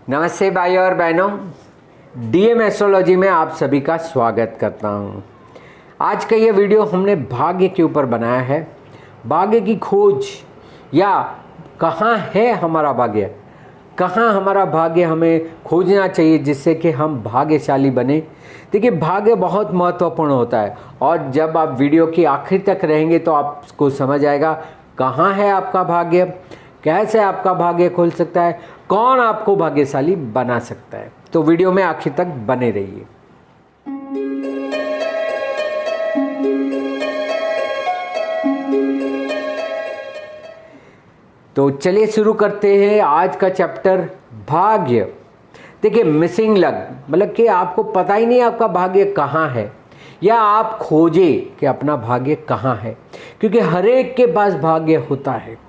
नमस्ते भाई और बहनों, डीएम एस्ट्रोलॉजी में आप सभी का स्वागत करता हूं। आज का ये वीडियो हमने भाग्य के ऊपर बनाया है। भाग्य की खोज या कहाँ है हमारा भाग्य, कहाँ हमारा भाग्य हमें खोजना चाहिए जिससे कि हम भाग्यशाली बने। देखिए, भाग्य बहुत महत्वपूर्ण होता है और जब आप वीडियो की आखिर तक रहेंगे तो आपको समझ आएगा कहाँ है आपका भाग्य, कैसे आपका भाग्य खुल सकता है, कौन आपको भाग्यशाली बना सकता है। तो वीडियो में आखिर तक बने रहिए। तो चलिए शुरू करते हैं आज का चैप्टर भाग्य। देखिए, मिसिंग लक मतलब कि आपको पता ही नहीं आपका भाग्य कहाँ है या आप खोजे कि अपना भाग्य कहाँ है, क्योंकि हर एक के पास भाग्य होता है।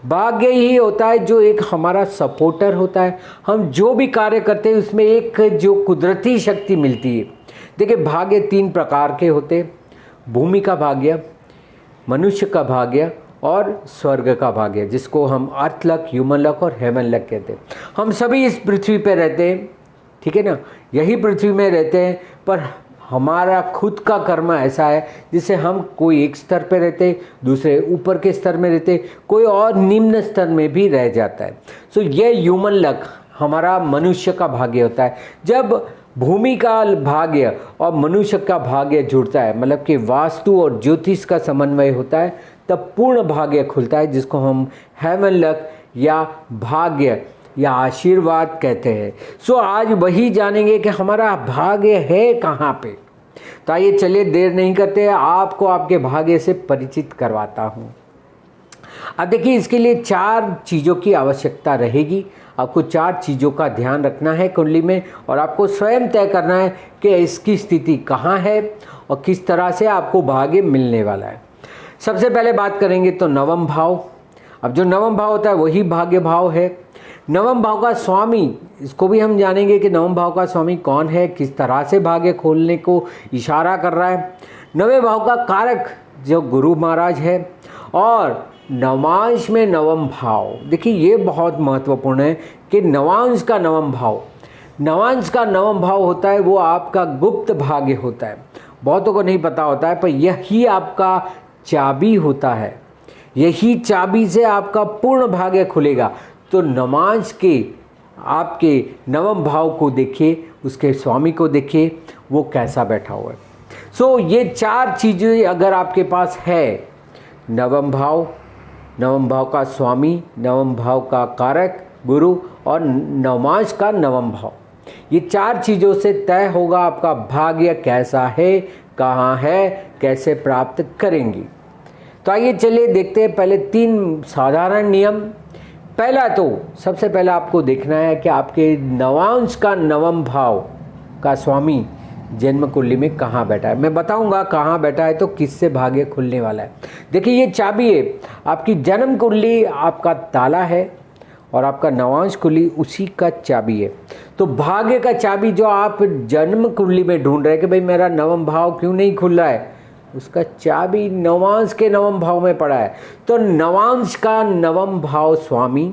भाग्य ही होता है जो एक हमारा सपोर्टर होता है। हम जो भी कार्य करते हैं उसमें एक जो कुदरती शक्ति मिलती है। देखिए, भाग्य 3 प्रकार के होते हैं: भूमि का भाग्य, मनुष्य का भाग्य और स्वर्ग का भाग्य, जिसको हम अर्थ लक, ह्यूमन लक और हेवन लक कहते हैं। हम सभी इस पृथ्वी पे रहते हैं, ठीक है ना, यही पृथ्वी में रहते हैं, पर हमारा खुद का कर्म ऐसा है जिससे हम कोई एक स्तर पे रहते, दूसरे ऊपर के स्तर में रहते, कोई और निम्न स्तर में भी रह जाता है। सो ये ह्यूमन लक हमारा मनुष्य का भाग्य होता है। जब भूमि का भाग्य और मनुष्य का भाग्य जुड़ता है, मतलब कि वास्तु और ज्योतिष का समन्वय होता है, तब पूर्ण भाग्य खुलता है, जिसको हम हेवन लक या भाग्य या आशीर्वाद कहते हैं। सो आज वही जानेंगे कि हमारा भाग्य है कहाँ पे। तो आइए चलिए देर नहीं करते, आपको आपके भाग्य से परिचित करवाता हूँ। अब देखिए, इसके लिए 4 चीज़ों की आवश्यकता रहेगी। आपको 4 चीज़ों का ध्यान रखना है कुंडली में, और आपको स्वयं तय करना है कि इसकी स्थिति कहाँ है और किस तरह से आपको भाग्य मिलने वाला है। सबसे पहले बात करेंगे तो नवम भाव। अब जो नवम भाव होता है वही भाग्य भाव है। नवम भाव का स्वामी, इसको भी हम जानेंगे कि नवम भाव का स्वामी कौन है, किस तरह से भाग्य खोलने को इशारा कर रहा है। नवे भाव का कारक जो गुरु महाराज है, और नवांश में नवम भाव। देखिए, ये बहुत महत्वपूर्ण है कि नवांश का नवम भाव, नवांश का नवम भाव होता है वो आपका गुप्त भाग्य होता है। बहुतों को नहीं पता होता है, पर यही आपका चाबी होता है। यही चाबी से आपका पूर्ण भाग्य खुलेगा। तो नवांश के आपके नवम भाव को देखिए, उसके स्वामी को देखिए वो कैसा बैठा हुआ है। सो ये 4 चीज़ें अगर आपके पास है, नवम भाव का स्वामी, नवम भाव का कारक गुरु और नवांश का नवम भाव, ये 4 चीज़ों से तय होगा आपका भाग्य कैसा है, कहाँ है, कैसे प्राप्त करेंगी। तो आइए चलिए देखते हैं पहले 3 साधारण नियम। पहला तो सबसे पहला आपको देखना है कि आपके नवांश का नवम भाव का स्वामी जन्म कुंडली में कहाँ बैठा है। मैं बताऊंगा कहाँ बैठा है तो किससे भाग्य खुलने वाला है। देखिए, ये चाबी है। आपकी जन्म कुंडली आपका ताला है और आपका नवांश कुंडली उसी का चाबी है। तो भाग्य का चाबी जो आप जन्म कुंडली में ढूंढ रहे हैं कि भाई मेरा नवम भाव क्यों नहीं खुल रहा है, उसका चाबी नवांश के नवम भाव में पड़ा है। तो नवांश का नवम भाव स्वामी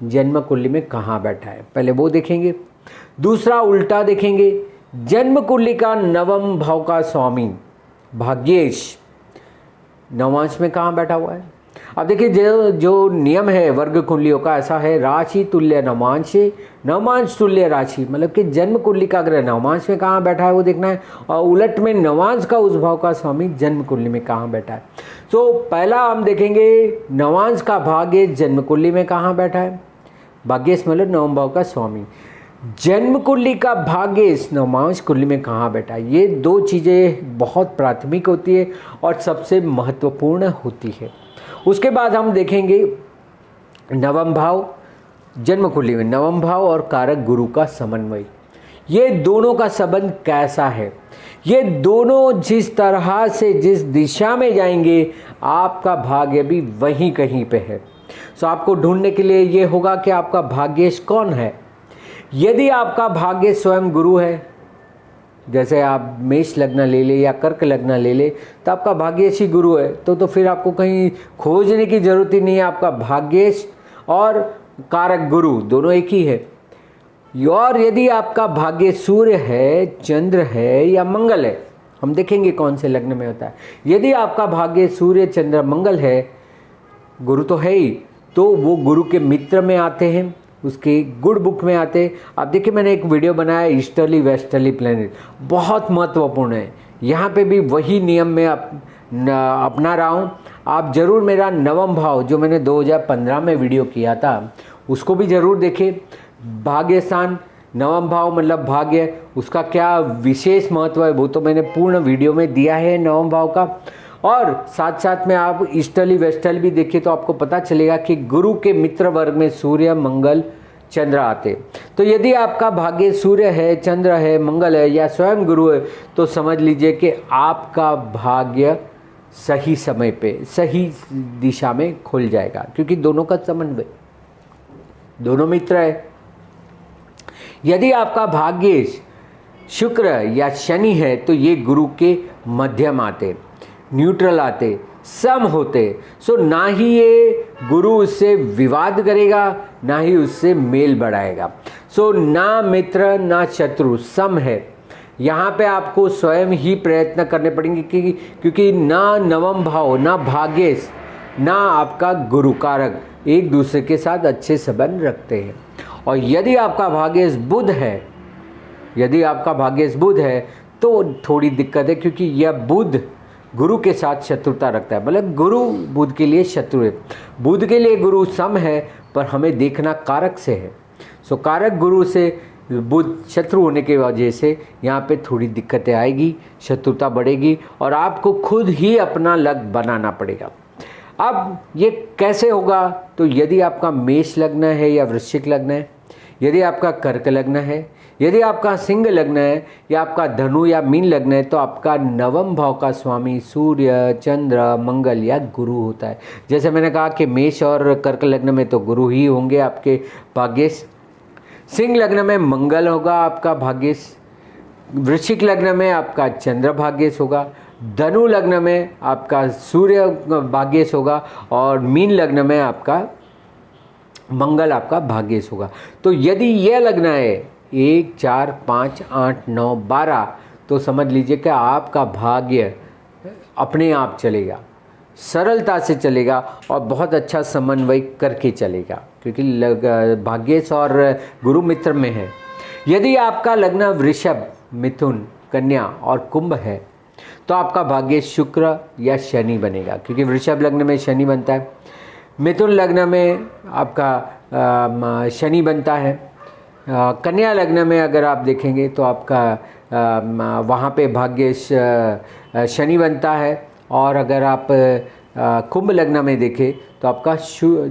जन्म कुंडली में कहाँ बैठा है, पहले वो देखेंगे। दूसरा उल्टा देखेंगे, जन्म कुंडली का नवम भाव का स्वामी भाग्येश नवांश में कहाँ बैठा हुआ है। अब देखिए, जो नियम है वर्ग कुंडलियों का ऐसा है, राशि तुल्य नवांश, नवांश तुल्य राशि, मतलब कि जन्म कुंडली का ग्रह नवांश में कहाँ बैठा है वो देखना है, और उलट में नवांश का उस भाव का स्वामी जन्म कुंडली में कहाँ बैठा है। तो पहला हम देखेंगे नवांश का भाग्य जन्म कुंडली में कहाँ बैठा है, भाग्येश मतलब नवम भाव का स्वामी। जन्म कुंडली का भाग्येश नवांश कुंडली में कहाँ बैठा है। ये 2 चीज़ें बहुत प्राथमिक होती है और सबसे महत्वपूर्ण होती है। उसके बाद हम देखेंगे नवम भाव जन्म कुंडली में, नवम भाव और कारक गुरु का समन्वय, ये दोनों का संबंध कैसा है। ये दोनों जिस तरह से जिस दिशा में जाएंगे आपका भाग्य भी वहीं कहीं पे है। सो आपको ढूंढने के लिए ये होगा कि आपका भाग्येश कौन है। यदि आपका भाग्य स्वयं गुरु है, जैसे आप मेष लग्न ले ले या कर्क लग्न ले ले, तो आपका भाग्येश ही गुरु है। तो फिर आपको कहीं खोजने की जरूरत ही नहीं है, आपका भाग्येश और कारक गुरु दोनों एक ही है। और यदि आपका भाग्य सूर्य है, चंद्र है या मंगल है, हम देखेंगे कौन से लग्न में होता है। यदि आपका भाग्य सूर्य, चंद्र, मंगल है, गुरु तो है ही, तो वो गुरु के मित्र में आते हैं, उसके गुड बुक में आते हैं। आप देखिए मैंने एक वीडियो बनाया ईस्टर्ली वेस्टर्ली प्लैनेट, बहुत महत्वपूर्ण है। यहाँ पे भी वही नियम में अपना रहा हूँ। आप ज़रूर मेरा नवम भाव जो मैंने 2015 में वीडियो किया था उसको भी ज़रूर देखें। भाग्य स्थान, नवम भाव मतलब भाग्य, उसका क्या विशेष महत्व है वो तो मैंने पूर्ण वीडियो में दिया है नवम भाव का। और साथ साथ में आप ईस्टर्ली वेस्टर्ली भी देखिए तो आपको पता चलेगा कि गुरु के मित्र वर्ग में सूर्य, मंगल, चंद्र आते। तो यदि आपका भाग्य सूर्य है, चंद्र है, मंगल है या स्वयं गुरु है तो समझ लीजिए कि आपका भाग्य सही समय पे सही दिशा में खुल जाएगा, क्योंकि दोनों का समन्वय, दोनों मित्र है। यदि आपका भाग्य शुक्र या शनि है तो ये गुरु के मध्यम आते, न्यूट्रल आते, सम होते। सो ना ही ये गुरु उससे विवाद करेगा ना ही उससे मेल बढ़ाएगा। सो ना मित्र ना शत्रु, सम है। यहाँ पे आपको स्वयं ही प्रयत्न करने पड़ेंगे क्योंकि ना नवम भाव, ना भाग्येश, ना आपका गुरु कारक एक दूसरे के साथ अच्छे संबंध रखते हैं। और यदि आपका भाग्येश बुध है, यदि आपका भाग्येश बुध है तो थोड़ी दिक्कत है, क्योंकि यह बुध गुरु के साथ शत्रुता रखता है, मतलब गुरु बुध के लिए शत्रु है। बुध के लिए गुरु सम है पर हमें देखना कारक से है। सो कारक गुरु से बुध शत्रु होने की वजह से यहाँ पे थोड़ी दिक्कतें आएगी, शत्रुता बढ़ेगी और आपको खुद ही अपना लग बनाना पड़ेगा। अब ये कैसे होगा? तो यदि आपका मेष लग्न है या वृश्चिक लग्न है, यदि आपका कर्क लग्न है, यदि आपका सिंह लग्न है या आपका धनु या मीन लग्न है तो आपका नवम भाव का स्वामी सूर्य, चंद्र, मंगल या गुरु होता है। जैसे मैंने कहा कि मेष और कर्क लग्न में तो गुरु ही होंगे आपके भाग्येश, सिंह लग्न में मंगल होगा आपका भाग्येश, वृश्चिक लग्न में आपका चंद्र भाग्येश होगा, धनु लग्न में आपका सूर्य भाग्येश होगा और मीन लग्न में आपका मंगल आपका भाग्येश होगा। तो यदि यह लग्न है 1, 4, 5, 8, 9, 12 तो समझ लीजिए कि आपका भाग्य अपने आप चलेगा, सरलता से चलेगा और बहुत अच्छा समन्वय करके चलेगा, क्योंकि भाग्येश और गुरु मित्र में है। यदि आपका लग्न वृषभ, मिथुन, कन्या और कुंभ है तो आपका भाग्य शुक्र या शनि बनेगा, क्योंकि वृषभ लग्न में शनि बनता है, मिथुन लग्न में आपका शनि बनता है, कन्या लग्न में अगर आप देखेंगे तो आपका वहाँ पे भाग्य शनि बनता है, और अगर आप कुंभ लग्न में देखें तो आपका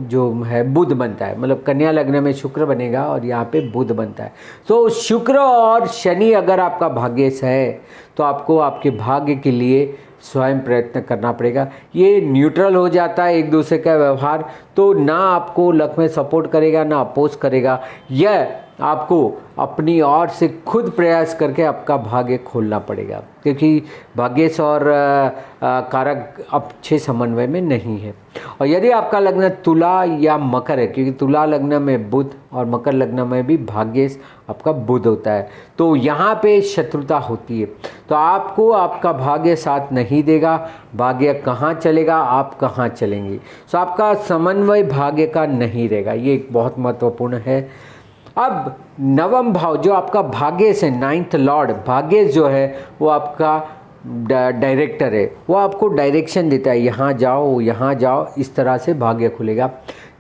जो है बुध बनता है, मतलब कन्या लग्न में शुक्र बनेगा और यहाँ पे बुध बनता है। तो शुक्र और शनि अगर आपका भाग्येश है तो आपको आपके भाग्य के लिए स्वयं प्रयत्न करना पड़ेगा। ये न्यूट्रल हो जाता है एक दूसरे का व्यवहार, तो ना आपको लक में सपोर्ट करेगा ना अपोज करेगा। यह आपको अपनी ओर से खुद प्रयास करके आपका भाग्य खोलना पड़ेगा, क्योंकि भाग्येश और कारक अच्छे समन्वय में नहीं है। और यदि आपका लग्न तुला या मकर है, क्योंकि तुला लग्न में बुध और मकर लग्न में भी भाग्येश आपका बुध होता है, तो यहाँ पे शत्रुता होती है। तो आपको आपका भाग्य साथ नहीं देगा, भाग्य कहाँ चलेगा, आप कहाँ चलेंगे। तो आपका समन्वय भाग्य का नहीं रहेगा, ये एक बहुत महत्वपूर्ण है। अब नवम भाव जो आपका भाग्येश है, 9th लॉर्ड भाग्येश जो है वो आपका डायरेक्टर है, वो आपको डायरेक्शन देता है, यहाँ जाओ, इस तरह से भाग्य खुलेगा।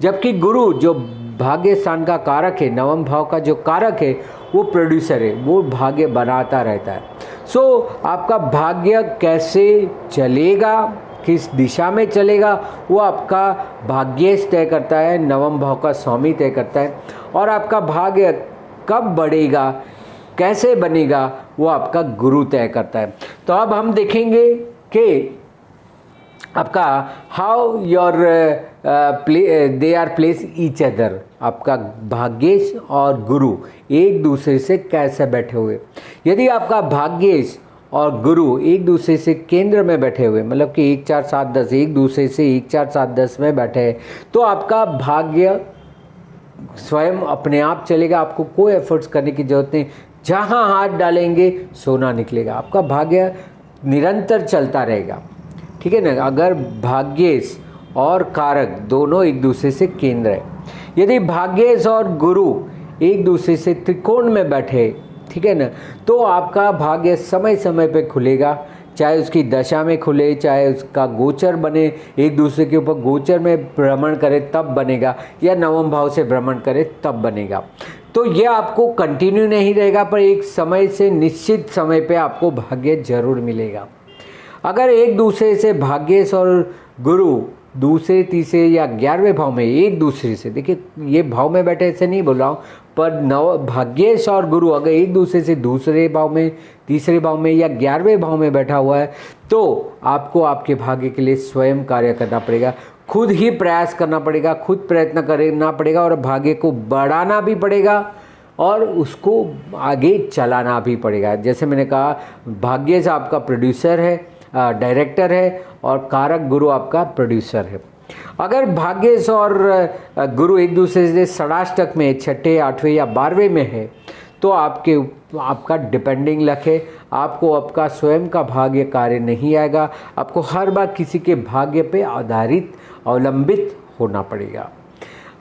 जबकि गुरु जो भाग्य स्थान का कारक है, नवम भाव का जो कारक है वो प्रोड्यूसर है, वो भाग्य बनाता रहता है। सो आपका भाग्य कैसे चलेगा, किस दिशा में चलेगा, वो आपका भाग्येश तय करता है, नवम भाव का स्वामी तय करता है। और आपका भाग्य कब बढ़ेगा, कैसे बनेगा, वो आपका गुरु तय करता है। तो अब हम देखेंगे कि आपका how your they are place each other, आपका भाग्येश और गुरु एक दूसरे से कैसे बैठे हुए। यदि आपका भाग्येश और गुरु एक दूसरे से केंद्र में बैठे हुए, मतलब कि 1, 4, 7, 10 एक दूसरे से 1, 4, 7, 10 में बैठे हैं, तो आपका भाग्य स्वयं अपने आप चलेगा, आपको कोई एफर्ट्स करने की जरूरत नहीं। जहाँ हाथ डालेंगे सोना निकलेगा, आपका भाग्य निरंतर चलता रहेगा। ठीक है ना। अगर भाग्येश और कारक दोनों एक दूसरे से केंद्र है, यदि भाग्येश और गुरु एक दूसरे से त्रिकोण में बैठे, ठीक है ना, तो आपका भाग्य समय समय पे खुलेगा। चाहे उसकी दशा में खुले, चाहे उसका गोचर बने, एक दूसरे के ऊपर गोचर में भ्रमण करे तब बनेगा, या नवम भाव से भ्रमण करे तब बनेगा। तो ये आपको कंटिन्यू नहीं रहेगा, पर एक समय से निश्चित समय पे आपको भाग्य जरूर मिलेगा। अगर एक दूसरे से भाग्येश और गुरु दूसरे तीसरे या 11वें भाव में एक दूसरे से, देखिए ये भाव में बैठे ऐसे नहीं बोल रहा हूँ, पर भाग्येश और गुरु अगर एक दूसरे से दूसरे भाव में, तीसरे भाव में या 11वें भाव में बैठा हुआ है, तो आपको आपके भाग्य के लिए स्वयं कार्य करना पड़ेगा, खुद ही प्रयास करना पड़ेगा, खुद प्रयत्न करना पड़ेगा और भाग्य को बढ़ाना भी पड़ेगा और उसको आगे चलाना भी पड़ेगा। जैसे मैंने कहा, भाग्येश आपका प्रोड्यूसर है, डायरेक्टर है, और कारक गुरु आपका प्रोड्यूसर है। अगर भाग्येश और गुरु एक दूसरे से षडाष्टक में, छठे, 8वें या 12वें में है, तो आपका डिपेंडिंग लक है, आपको आपका स्वयं का भाग्य कार्य नहीं आएगा, आपको हर बार किसी के भाग्य पे आधारित अवलंबित होना पड़ेगा।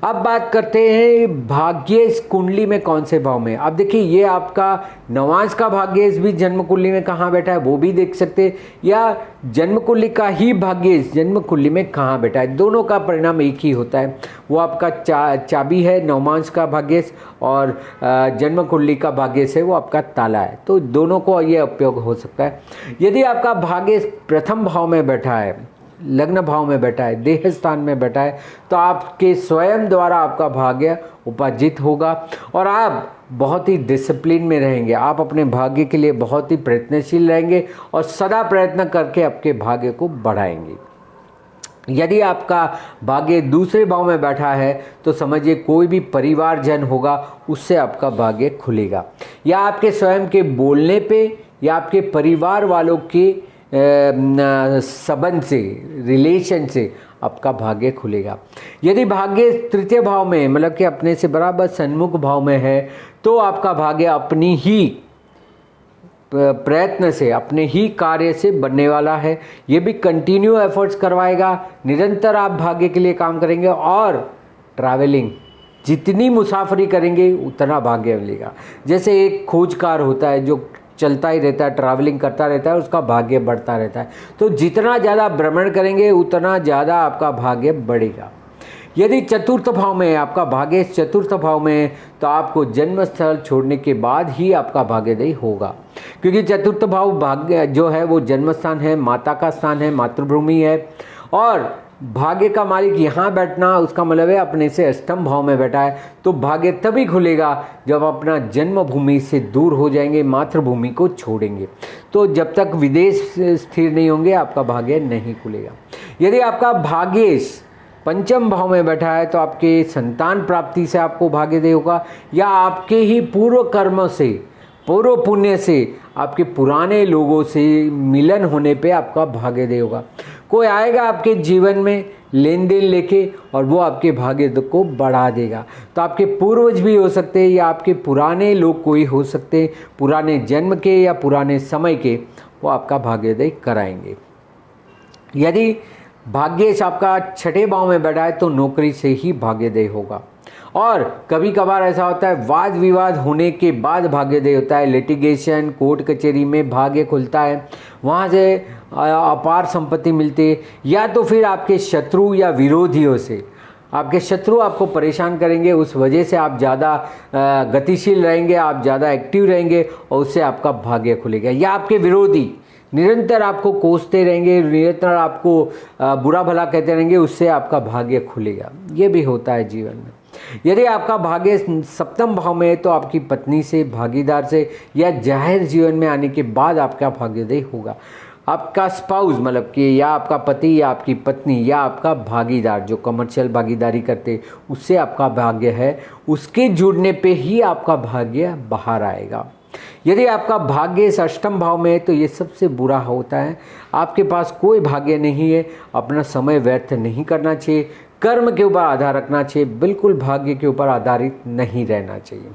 अब बात करते हैं भाग्येश कुंडली में कौन से भाव में। अब देखिए, ये आपका नवांश का भाग्येश भी जन्म कुंडली में कहाँ बैठा है वो भी देख सकते हैं, या जन्म कुंडली का ही भाग्येश जन्म कुंडली में कहाँ बैठा है, दोनों का परिणाम एक ही होता है। वो आपका चाबी है नवमांश का भाग्येश, और जन्म कुंडली का भाग्येश है वो आपका ताला है। तो दोनों को ये उपयोग हो सकता है। यदि आपका भाग्येश प्रथम भाव में बैठा है, लग्न भाव में बैठा है, देह स्थान में बैठा है, तो आपके स्वयं द्वारा आपका भाग्य उपार्जित होगा और आप बहुत ही डिसिप्लिन में रहेंगे। आप अपने भाग्य के लिए बहुत ही प्रयत्नशील रहेंगे और सदा प्रयत्न करके आपके भाग्य को बढ़ाएंगे। यदि आपका भाग्य दूसरे भाव में बैठा है, तो समझिए कोई भी परिवारजन होगा, उससे आपका भाग्य खुलेगा, या आपके स्वयं के बोलने पे या आपके परिवार वालों के संबंध से, रिलेशन से आपका भाग्य खुलेगा। यदि भाग्य तृतीय भाव में, मतलब कि अपने से बराबर सन्मुख भाव में है, तो आपका भाग्य अपनी ही प्रयत्न से, अपने ही कार्य से बनने वाला है। ये भी कंटिन्यू एफर्ट्स करवाएगा, निरंतर आप भाग्य के लिए काम करेंगे और ट्रैवलिंग, जितनी मुसाफरी करेंगे उतना भाग्य मिलेगा। जैसे एक खोजकार होता है जो चलता ही रहता है, ट्रैवलिंग करता रहता है, उसका भाग्य बढ़ता रहता है। तो जितना ज़्यादा भ्रमण करेंगे उतना ज़्यादा आपका भाग्य बढ़ेगा। यदि चतुर्थ भाव में आपका भाग्य चतुर्थ भाव में है, तो आपको जन्म स्थल छोड़ने के बाद ही आपका भाग्योदय होगा, क्योंकि चतुर्थ भाव भाग्य जो है वो जन्म स्थान है, माता का स्थान है, मातृभूमि है। और भाग्य का मालिक यहाँ बैठना, उसका मतलब है अपने से अष्टम भाव में बैठा है। तो भाग्य तभी खुलेगा जब अपना जन्मभूमि से दूर हो जाएंगे, मातृभूमि को छोड़ेंगे। तो जब तक विदेश स्थिर नहीं होंगे आपका भाग्य नहीं खुलेगा। यदि आपका भाग्येश पंचम भाव में बैठा है, तो आपके संतान प्राप्ति से आपको भाग्योदय होगा, या आपके ही पूर्व कर्म से, पूर्व पुण्य से, आपके पुराने लोगों से मिलन होने पे आपका भाग्योदय होगा। कोई आएगा आपके जीवन में लेन देन लेके और वो आपके भाग्य को बढ़ा देगा। तो आपके पूर्वज भी हो सकते हैं, या आपके पुराने लोग कोई हो सकते हैं, पुराने जन्म के या पुराने समय के, वो आपका भाग्योदय कराएंगे। यदि भाग्येश आपका छठे भाव में बैठा है, तो नौकरी से ही भाग्योदय होगा। और कभी कभार ऐसा होता है वाद विवाद होने के बाद भाग्योदय होता है, लिटिगेशन, कोर्ट कचहरी में भाग्य खुलता है, वहाँ से अपार संपत्ति मिलती है। या तो फिर आपके शत्रु या विरोधियों से, आपके शत्रु आपको परेशान करेंगे, उस वजह से आप ज़्यादा गतिशील रहेंगे, आप ज़्यादा एक्टिव रहेंगे और उससे आपका भाग्य खुलेगा। या आपके विरोधी निरंतर आपको कोसते रहेंगे, निरंतर आपको बुरा भला कहते रहेंगे, उससे आपका भाग्य खुलेगा। ये भी होता है जीवन में। यदि आपका भाग्य सप्तम भाव में है, तो आपकी पत्नी से, भागीदार से या जाहिर जीवन में आने के बाद आपका भाग्योदय होगा। आपका स्पाउस, मतलब कि या आपका पति या आपकी पत्नी या आपका भागीदार जो कमर्शियल भागीदारी करते, उससे आपका भाग्य है, उसके जुड़ने पे ही आपका भाग्य बाहर आएगा। यदि आपका भाग्य अष्टम भाव में है, तो ये सबसे बुरा होता है। आपके पास कोई भाग्य नहीं है, अपना समय व्यर्थ नहीं करना चाहिए, कर्म के ऊपर आधार रखना चाहिए, बिल्कुल भाग्य के ऊपर आधारित नहीं रहना चाहिए।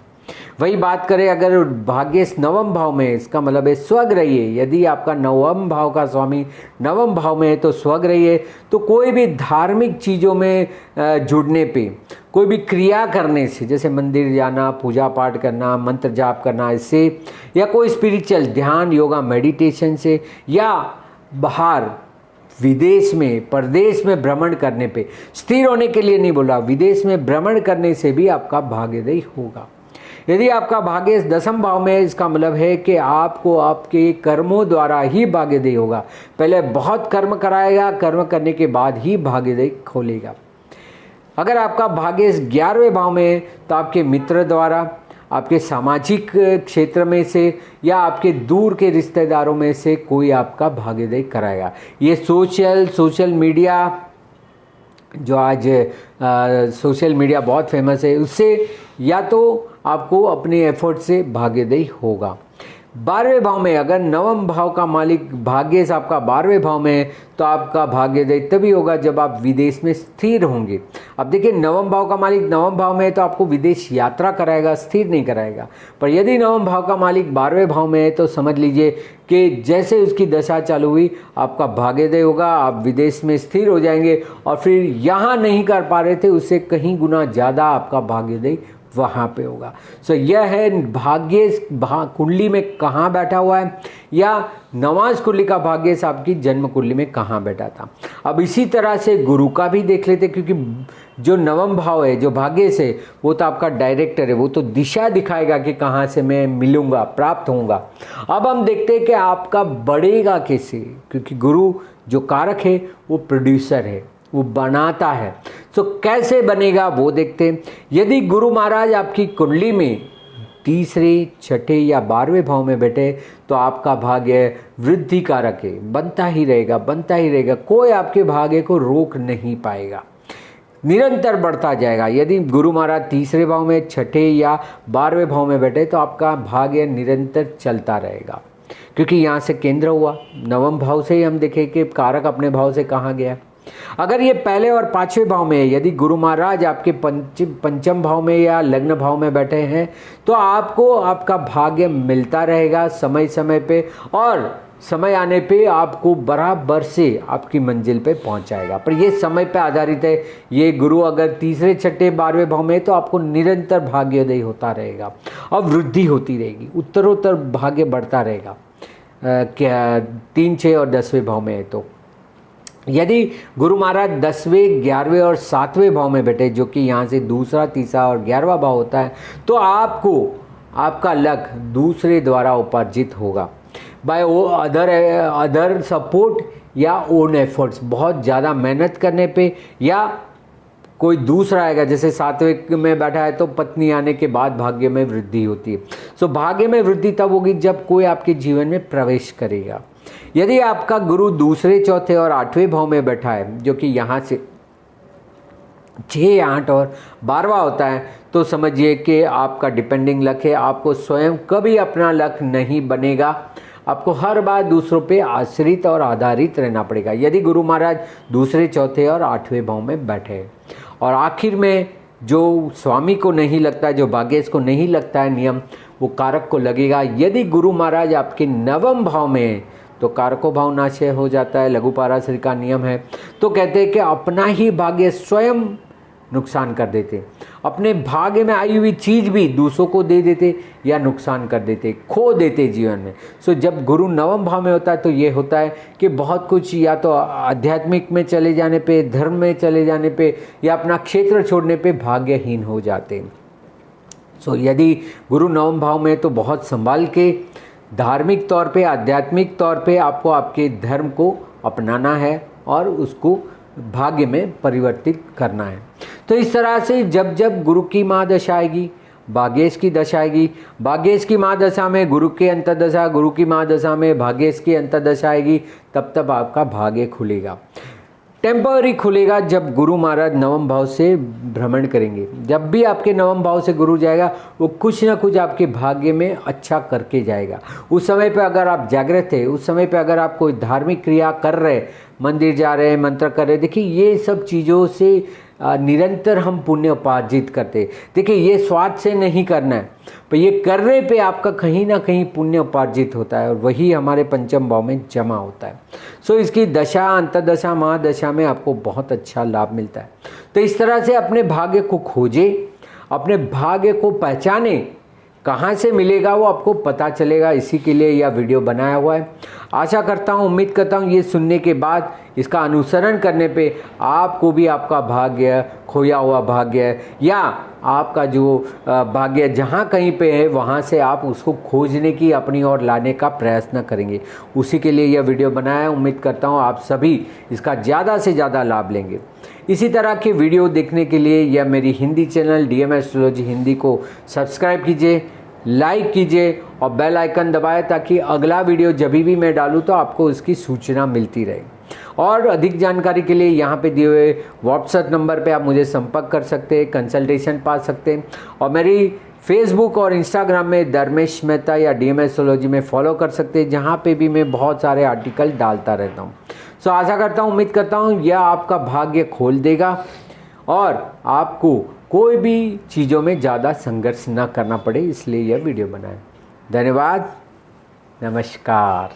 वही बात करें अगर भाग्य नवम भाव में, इसका मतलब है स्वग्रही है। यदि आपका नवम भाव का स्वामी नवम भाव में है तो स्वग्रही है, तो कोई भी धार्मिक चीज़ों में जुड़ने पे, कोई भी क्रिया करने से, जैसे मंदिर जाना, पूजा पाठ करना, मंत्र जाप करना, इससे, या कोई स्पिरिचुअल ध्यान, योगा, मेडिटेशन से, या बाहर विदेश में, परदेश में भ्रमण करने पे, स्थिर होने के लिए नहीं बोला, विदेश में भ्रमण करने से भी आपका भाग्योदय होगा। यदि आपका भाग्य दसम भाव में है, इसका मतलब है कि आपको आपके कर्मों द्वारा ही भाग्योदय होगा। पहले बहुत कर्म कराएगा, कर्म करने के बाद ही भाग्योदय खोलेगा। अगर आपका भाग्य 11वें भाव में है तो आपके मित्र द्वारा, आपके सामाजिक क्षेत्र में से, या आपके दूर के रिश्तेदारों में से कोई आपका भाग्योदय कराएगा। ये सोशल मीडिया, जो आज सोशल मीडिया बहुत फेमस है, उससे या तो आपको अपने एफर्ट से भाग्योदय होगा। 12वें भाव में अगर नवम भाव का मालिक भाग्य से आपका 12वें भाव में है तो आपका भाग्योदय तभी होगा जब आप विदेश में स्थिर होंगे। अब देखिए, नवम भाव का मालिक नवम भाव में है तो आपको विदेश यात्रा कराएगा, स्थिर नहीं कराएगा। पर यदि नवम भाव का मालिक 12वें भाव में है तो समझ लीजिए कि जैसे उसकी दशा चालू हुई आपका भाग्योदय होगा, आप विदेश में स्थिर हो जाएंगे, और फिर यहाँ नहीं कर पा रहे थे उससे कहीं गुना ज़्यादा आपका भाग्योदय वहाँ पे होगा। सो यह है भाग्य कुंडली में कहाँ बैठा हुआ है, या नवाज कुंडली का भाग्य आपकी जन्म कुंडली में कहाँ बैठा था। अब इसी तरह से गुरु का भी देख लेते, क्योंकि जो नवम भाव है, जो भाग्य से, वो तो आपका डायरेक्टर है, वो तो दिशा दिखाएगा कि कहाँ से मैं मिलूंगा, प्राप्त होऊंगा। अब हम देखते हैं कि आपका बढ़ेगा कैसे, क्योंकि गुरु जो कारक है वो प्रोड्यूसर है, वो बनाता है। तो कैसे बनेगा वो देखते हैं। यदि गुरु महाराज आपकी कुंडली में तीसरे, छठे या 12वें भाव में बैठे तो आपका भाग्य वृद्धि कारक है, बनता ही रहेगा, बनता ही रहेगा। कोई आपके भाग्य को रोक नहीं पाएगा, निरंतर बढ़ता जाएगा। यदि गुरु महाराज तीसरे भाव में, छठे या 12वें भाव में बैठे तो आपका भाग्य निरंतर चलता रहेगा, क्योंकि यहाँ से केंद्र हुआ। नवम भाव से ही हम देखें कि कारक अपने भाव से कहाँ गया। अगर ये पहले और 5वें भाव में है, यदि गुरु महाराज आपके पंचम भाव में या लग्न भाव में बैठे हैं तो आपको आपका भाग्य मिलता रहेगा समय समय पे, और समय आने पे आपको बराबर से आपकी मंजिल पे पहुंचाएगा। पर ये समय पे आधारित है। ये गुरु अगर तीसरे, छठे, 12वें भाव में है तो आपको निरंतर भाग्योदय होता रहेगा और वृद्धि होती रहेगी, उत्तरोत्तर भाग्य बढ़ता रहेगा। क्या 3, 6 और 10वें भाव में है तो यदि गुरु महाराज 10वें, 11वें और 7वें भाव में बैठे, जो कि यहाँ से दूसरा, तीसरा और 11वां भाव होता है, तो आपको आपका लक दूसरे द्वारा उपार्जित होगा बाय अदर सपोर्ट या ओन एफर्ट्स। बहुत ज़्यादा मेहनत करने पे, या कोई दूसरा आएगा, जैसे 7वें में बैठा है तो पत्नी आने के बाद भाग्य में वृद्धि होती है। सो भाग्य में वृद्धि तब होगी जब कोई आपके जीवन में प्रवेश करेगा। यदि आपका गुरु दूसरे, चौथे और 8वें भाव में बैठा है, जो कि यहाँ से 6, 8 और 12वां होता है, तो समझिए कि आपका डिपेंडिंग लक है। आपको स्वयं कभी अपना लक नहीं बनेगा, आपको हर बार दूसरों पे आश्रित और आधारित रहना पड़ेगा। यदि गुरु महाराज दूसरे, चौथे और 8वें भाव में बैठे हैं, और आखिर में जो स्वामी को नहीं लगता है, जो भाग्येश को नहीं लगता है नियम, वो कारक को लगेगा। यदि गुरु महाराज आपके नवम भाव में है तो कारको भाव नाशय हो जाता है, लघु पाराशर का नियम है। तो कहते हैं कि अपना ही भाग्य स्वयं नुकसान कर देते, अपने भाग्य में आई हुई चीज़ भी दूसरों को दे देते या नुकसान कर देते, खो देते जीवन में। सो जब गुरु नवम भाव में होता है तो ये होता है कि बहुत कुछ या तो आध्यात्मिक में चले जाने पे, धर्म में चले जाने पे, या अपना क्षेत्र छोड़ने पे भाग्यहीन हो जाते हैं। सो यदि गुरु नवम भाव में तो बहुत संभाल के धार्मिक तौर पे, आध्यात्मिक तौर पे आपको आपके धर्म को अपनाना है और उसको भाग्य में परिवर्तित करना है। तो इस तरह से जब जब गुरु की महादशा आएगी, भाग्येश की दशा आएगी, भाग्येश की महादशा में गुरु की अंतर्दशा, गुरु की महादशा में भाग्येश की अंतर्दशा आएगी, तब तब आपका भाग्य खुलेगा। टेम्पररी खुलेगा जब गुरु महाराज नवम भाव से भ्रमण करेंगे। जब भी आपके नवम भाव से गुरु जाएगा वो कुछ ना कुछ आपके भाग्य में अच्छा करके जाएगा। उस समय पे अगर आप जागृत है, उस समय पे अगर आप कोई धार्मिक क्रिया कर रहे, मंदिर जा रहे हैं, मंत्र कर रहे, देखिए ये सब चीज़ों से निरंतर हम पुण्य उपार्जित करते। देखिए ये स्वार्थ से नहीं करना है, पर ये करने पे आपका कहीं ना कहीं पुण्य उपार्जित होता है और वही हमारे पंचम भाव में जमा होता है। सो इसकी दशा, अंतर्दशा, महादशा में आपको बहुत अच्छा लाभ मिलता है। तो इस तरह से अपने भाग्य को खोजे, अपने भाग्य को पहचाने, कहाँ से मिलेगा वो आपको पता चलेगा। इसी के लिए यह वीडियो बनाया हुआ है। आशा करता हूँ, उम्मीद करता हूँ ये सुनने के बाद इसका अनुसरण करने पे आपको भी आपका भाग्य, खोया हुआ भाग्य या आपका जो भाग्य जहाँ कहीं पे है वहाँ से आप उसको खोजने की, अपनी ओर लाने का प्रयत्न करेंगे। उसी के लिए यह वीडियो बनाया है। उम्मीद करता हूँ आप सभी इसका ज़्यादा से ज़्यादा लाभ लेंगे। इसी तरह की वीडियो देखने के लिए या मेरी Hindi channel DM astrology Hindi को सब्सक्राइब कीजिए, लाइक कीजिए और बेल आइकन दबाएं ताकि अगला वीडियो जब भी मैं डालूं तो आपको उसकी सूचना मिलती रहे। और अधिक जानकारी के लिए यहाँ पे दिए हुए व्हाट्सएप नंबर पे आप मुझे संपर्क कर सकते हैं, कंसल्टेशन पा सकते हैं। और मेरी फेसबुक और इंस्टाग्राम में धर्मेश मेहता या DM एस्ट्रोलॉजी में फॉलो कर सकते हैं, जहाँ पे भी मैं बहुत सारे आर्टिकल डालता रहता हूँ। सो आशा करता हूँ, उम्मीद करता हूँ यह आपका भाग्य खोल देगा और आपको कोई भी चीज़ों में ज़्यादा संघर्ष ना करना पड़े, इसलिए यह वीडियो बनाएं। धन्यवाद, नमस्कार।